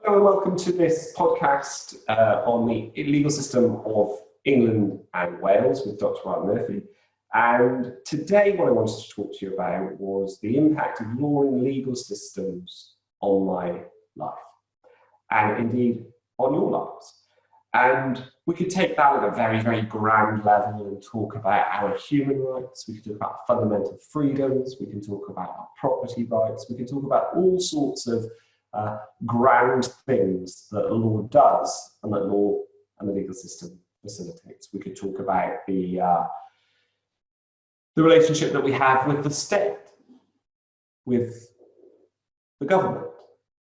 Hello and welcome to this podcast on the legal system of England and Wales with Dr. Ryan Murphy. And today what I wanted to talk to you about was the impact of law and legal systems on my life, and indeed on your lives. And we could take that at a very, very grand level and talk about our human rights. We could talk about fundamental freedoms. We can talk about our property rights. We can talk about all sorts of grand things that law does and that law and the legal system facilitates. We could talk about the relationship that we have with the state, with the government,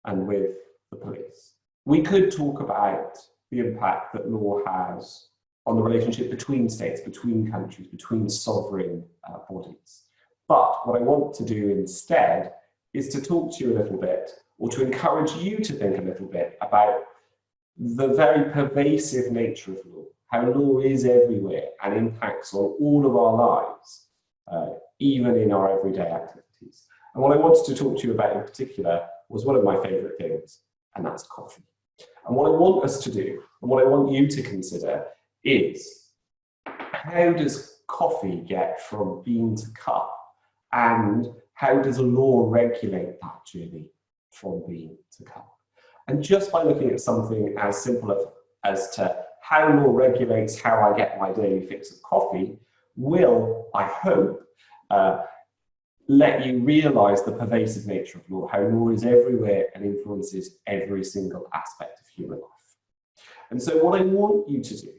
and with the police. We could talk about the impact that law has on the relationship between states, between countries, between sovereign bodies. But what I want to do instead is to talk to you a little bit, or to encourage you to think a little bit about the very pervasive nature of law, how law is everywhere and impacts on all of our lives, even in our everyday activities. And what I wanted to talk to you about in particular was one of my favourite things, and that's coffee. And what I want us to do, and what I want you to consider, is how does coffee get from bean to cup, and how does law regulate that journey from bean to cup? And just by looking at something as simple as to how law regulates how I get my daily fix of coffee will, I hope, let you realise the pervasive nature of law, how law is everywhere and influences every single aspect of human life. And so what I want you to do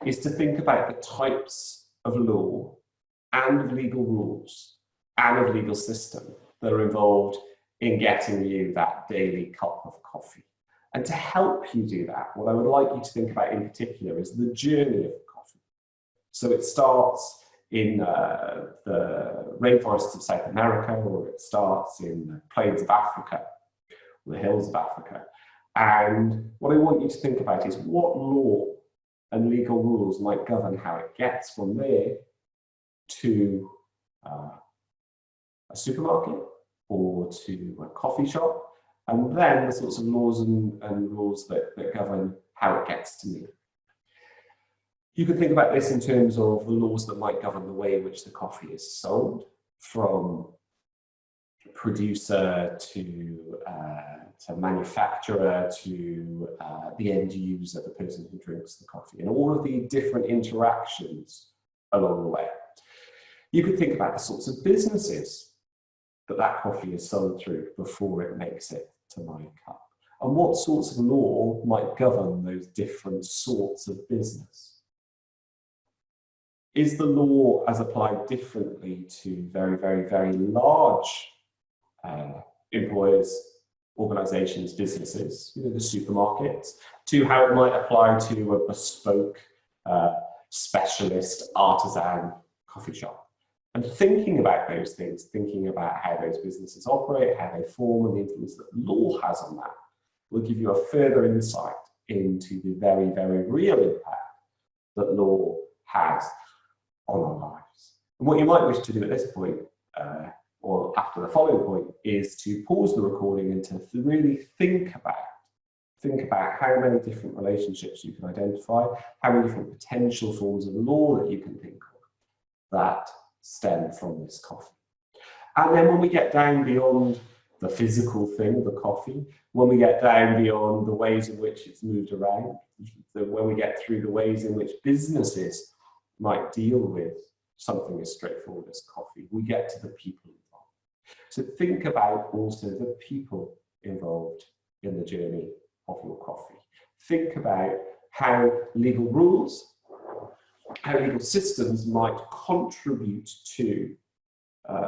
is to think about the types of law and of legal rules and of legal system that are involved in getting you that daily cup of coffee. And to help you do that, what I would like you to think about in particular is the journey of coffee. So it starts in the rainforests of South America, or it starts in the plains of Africa, or the hills of Africa. And what I want you to think about is what law and legal rules might govern how it gets from there to a supermarket or to a coffee shop, and then the sorts of laws and rules that govern how it gets to me. You can think about this in terms of the laws that might govern the way in which the coffee is sold, from producer to manufacturer to the end user, the person who drinks the coffee, and all of the different interactions along the way. You could think about the sorts of businesses that coffee is sold through before it makes it to my cup, and what sorts of law might govern those different sorts of business. Is the law as applied differently to very, very, very large employers, organisations, businesses, the supermarkets, to how it might apply to a bespoke, specialist, artisan coffee shop? And thinking about those things, thinking about how those businesses operate, how they form, and the influence that law has on that, will give you a further insight into the very, very real impact that law has on our lives. And what you might wish to do at this point, or after the following point, is to pause the recording and to really think about how many different relationships you can identify, how many different potential forms of law that you can think of that stem from this coffee. And then when we get down beyond the physical thing, the coffee, when we get down beyond the ways in which it's moved around, when we get through the ways in which businesses might deal with something as straightforward as coffee, we get to the people involved. So think about also the people involved in the journey of your coffee. Think about how legal rules, how legal systems might contribute to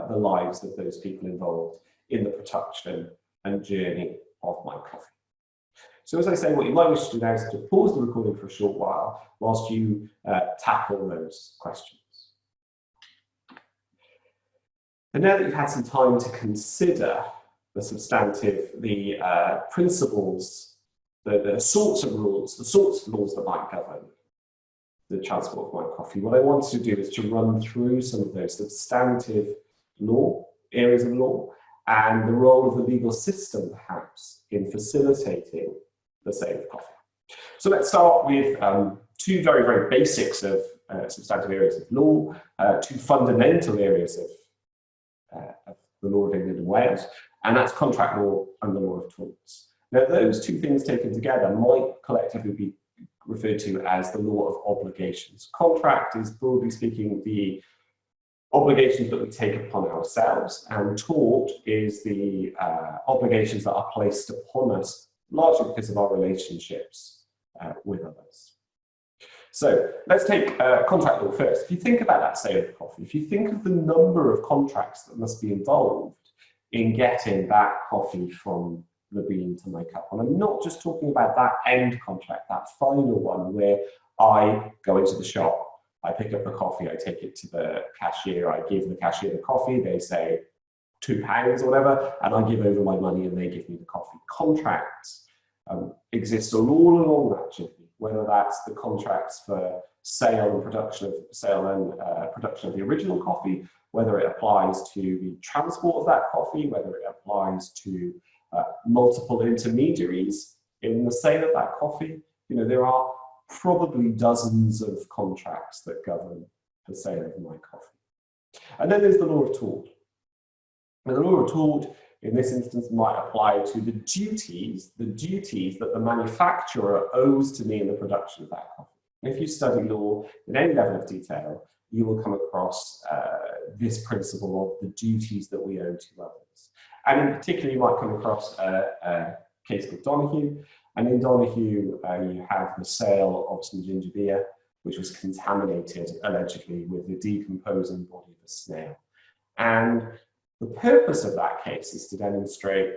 the lives of those people involved in the production and journey of my coffee. So as I say, what you might wish to do now is to pause the recording for a short while whilst you tackle those questions. And now that you've had some time to consider the substantive, the principles, the sorts of rules, the sorts of laws that might govern the transport of my coffee, what I want to do is to run through some of those substantive law, areas of law, and the role of the legal system perhaps in facilitating sale of coffee. So let's start with two very, very basics of substantive areas of law, two fundamental areas of the law of England and Wales, and that's contract law and the law of torts. Now, those two things taken together might collectively be referred to as the law of obligations. Contract is, broadly speaking, the obligations that we take upon ourselves, and tort is the obligations that are placed upon us, largely because of our relationships with others. So let's take contract law first. If you think about that sale of coffee, if you think of the number of contracts that must be involved in getting that coffee from the bean to my cup, and I'm not just talking about that end contract, that final one where I go into the shop, I pick up the coffee, I take it to the cashier, I give the cashier the coffee, they say £2 or whatever, and I give over my money and they give me the coffee. Contracts exist all along that journey, whether that's the contracts for sale and production of the original coffee, whether it applies to the transport of that coffee, whether it applies to multiple intermediaries in the sale of that coffee. You know, there are probably dozens of contracts that govern the sale of my coffee. And then there's the law of tort. And the law of tort, in this instance, might apply to the duties that the manufacturer owes to me in the production of that coffee. And if you study law in any level of detail, you will come across this principle of the duties that we owe to others. And in particular, you might come across a case called Donoghue. And in Donoghue, you have the sale of some ginger beer, which was contaminated, allegedly, with the decomposing body of a snail. And the purpose of that case is to demonstrate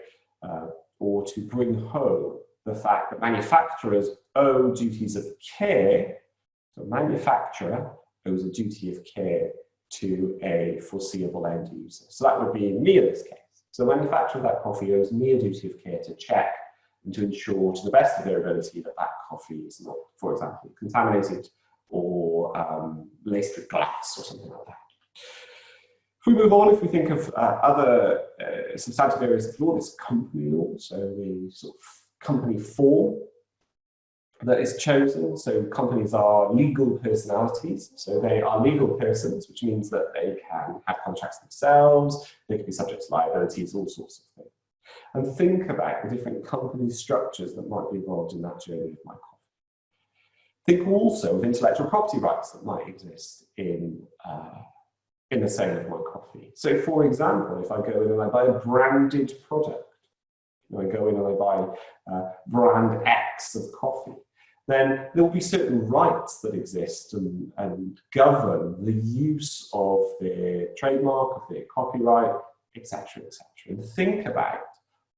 or to bring home the fact that manufacturers owe duties of care. So a manufacturer owes a duty of care to a foreseeable end user. So that would be me in this case. So the manufacturer of that coffee owes me a duty of care to check and to ensure to the best of their ability that that coffee is not, for example, contaminated or laced with glass or something like that. If we move on, if we think of other substantive areas of law, there's company law, so the sort of company form that is chosen. So companies are legal personalities, so they are legal persons, which means that they can have contracts themselves, they can be subject to liabilities, all sorts of things. And think about the different company structures that might be involved in that journey of my coffee. Think also of intellectual property rights that might exist in the sale of my coffee. So for example, if I go in and I buy a branded product, I go in and I buy brand X of coffee, then there will be certain rights that exist and govern the use of their trademark, of their copyright, etc., etc. And think about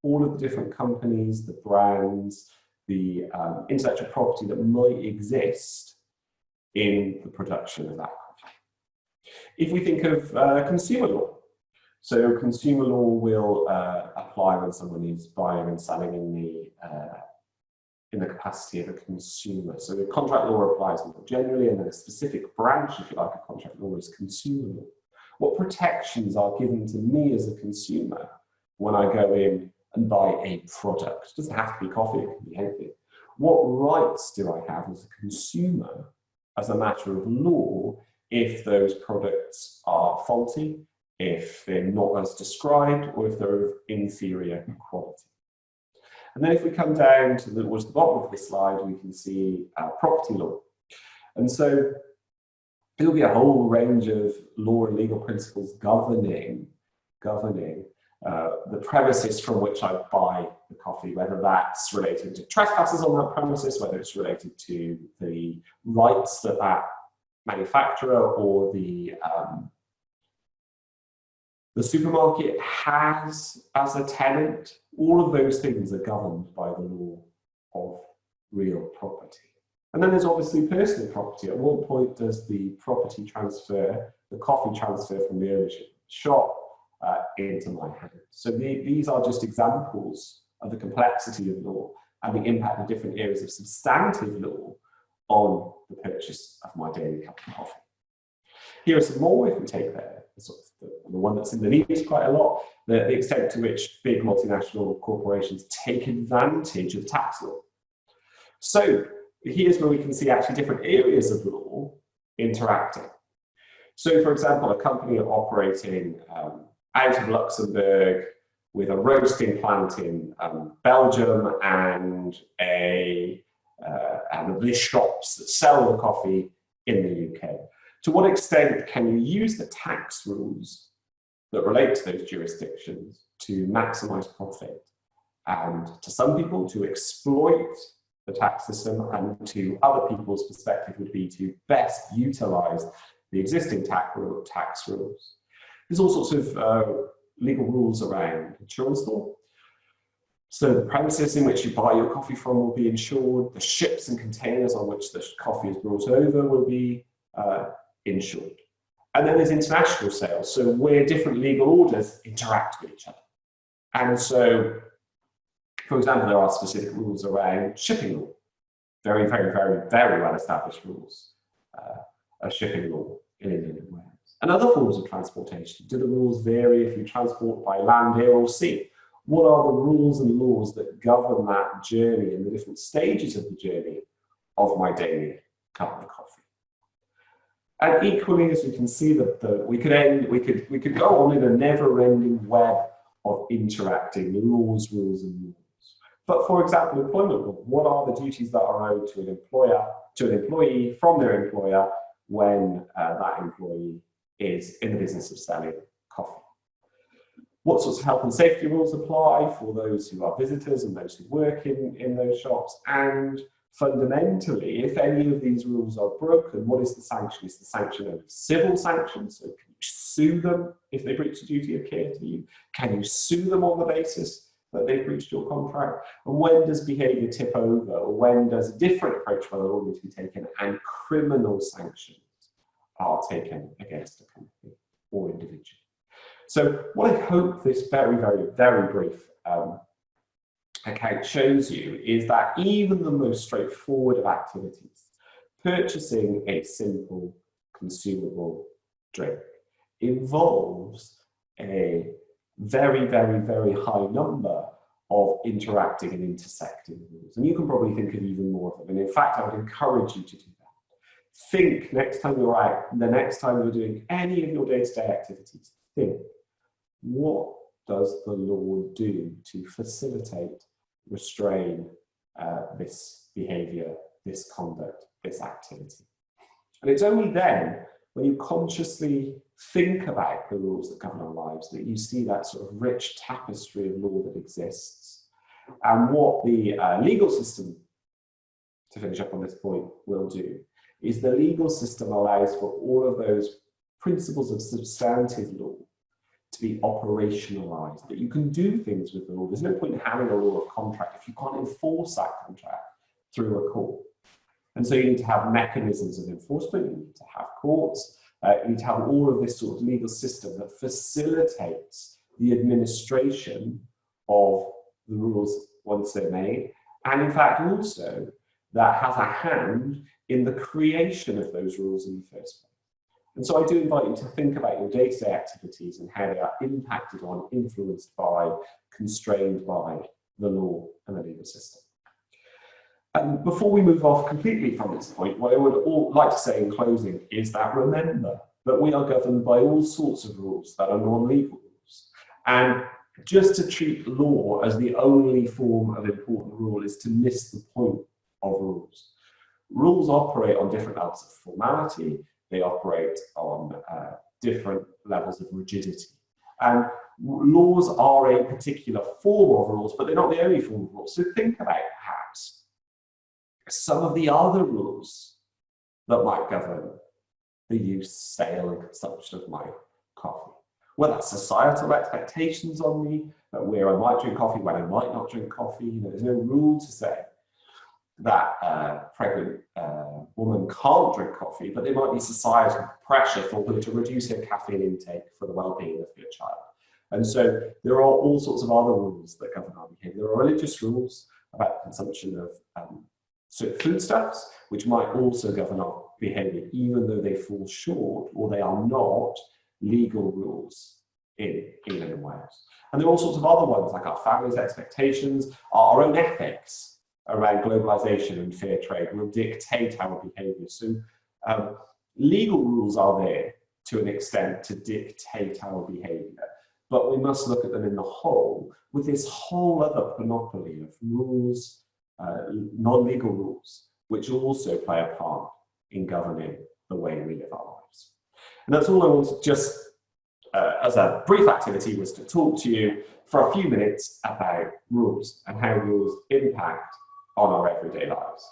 all of the different companies, the brands, the intellectual property that might exist in the production of that coffee. If we think of consumer law, so consumer law will apply when someone is buying and selling in the capacity of a consumer. So the contract law applies more generally, and then a specific branch, if you like, of contract law is consumer law. What protections are given to me as a consumer when I go in and buy a product? It doesn't have to be coffee, it can be anything. What rights do I have as a consumer, as a matter of law, if those products are faulty, if they're not as described, or if they're of inferior quality? And then if we come down to towards the bottom of this slide, we can see property law. And so there'll be a whole range of law and legal principles governing the premises from which I buy the coffee, whether that's related to trespasses on that premises, whether it's related to the rights that that manufacturer or the supermarket has as a tenant. All of those things are governed by the law of real property. And then there's obviously personal property. At what point does the property transfer, the coffee transfer from the ownership of the shop into my hand? So these are just examples of the complexity of law and the impact of different areas of substantive law on the purchase of my daily cup of coffee. Here are some more. If we take the one that's in the news quite a lot, the extent to which big multinational corporations take advantage of tax law. So here's where we can see actually different areas of law interacting. So for example, a company operating out of Luxembourg with a roasting plant in Belgium and the shops that sell the coffee in the UK. To what extent can you use the tax rules that relate to those jurisdictions to maximize profit? And to some people, to exploit the tax system, and to other people's perspective would be to best utilize the existing tax rules. There's all sorts of legal rules around insurance law. So the premises in which you buy your coffee from will be insured. The ships and containers on which the coffee is brought over will be insured. And then there's international sales, so where different legal orders interact with each other. And so, for example, there are specific rules around shipping law. Very, very, very, very well-established rules of shipping law in England and Wales. And other forms of transportation. Do the rules vary if you transport by land, air, or sea? What are the rules and laws that govern that journey and the different stages of the journey of my daily cup of coffee? And equally, as we can see, that we could go on in a never-ending web of interacting laws, rules, and laws. But for example, employment law, what are the duties that are owed to an employee from their employer when that employee is in the business of selling coffee? What sorts of health and safety rules apply for those who are visitors and those who work in those shops? And fundamentally, if any of these rules are broken, what is the sanction? Is the sanction only civil sanction? So can you sue them if they breach a duty of care to you? Can you sue them on the basis that they breached your contract? And when does behaviour tip over? Or when does a different approach by the law need to be taken and criminal sanctions are taken against a company or individual? So what I hope this very, very, very brief account shows you is that even the most straightforward of activities, purchasing a simple consumable drink, involves a very, very, very high number of interacting and intersecting rules. And you can probably think of even more of them. And in fact, I would encourage you to do that. Think next time you're out, the next time you're doing any of your day-to-day activities, think, what does the law do to facilitate, restrain this behaviour, this conduct, this activity? And it's only then, when you consciously think about the rules that govern our lives, that you see that sort of rich tapestry of law that exists. And what the legal system, to finish up on this point, will do, is the legal system allows for all of those principles of substantive law to be operationalized, that you can do things with the law. There's no point in having a law of contract if you can't enforce that contract through a court. And so you need to have mechanisms of enforcement, you need to have courts, you need to have all of this sort of legal system that facilitates the administration of the rules once they're made, and in fact also that has a hand in the creation of those rules in the first place. And so I do invite you to think about your day-to-day activities and how they are impacted on, influenced by, constrained by the law and the legal system. And before we move off completely from this point, what I would like to say in closing is that remember that we are governed by all sorts of rules that are non-legal rules. And just to treat law as the only form of important rule is to miss the point of rules. Rules operate on different levels of formality. They operate on different levels of rigidity. And laws are a particular form of rules, but they're not the only form of rules. So think about perhaps some of the other rules that might govern the use, sale, and consumption of my coffee. Well, that's societal expectations on me, where I might drink coffee, when I might not drink coffee. You know, there's no rule to say that a pregnant woman can't drink coffee, but there might be societal pressure for her to reduce her caffeine intake for the well-being of her child. And so there are all sorts of other rules that govern our behaviour. There are religious rules about the consumption of certain foodstuffs, which might also govern our behaviour, even though they fall short or they are not legal rules in England and Wales. And there are all sorts of other ones, like our family's expectations, our own ethics, around globalization and fair trade will dictate our behavior. So legal rules are there to an extent to dictate our behavior, but we must look at them in the whole, with this whole other panoply of rules, non-legal rules, which also play a part in governing the way we live our lives. And that's all I wanted, just as a brief activity, was to talk to you for a few minutes about rules and how rules impact on our everyday lives.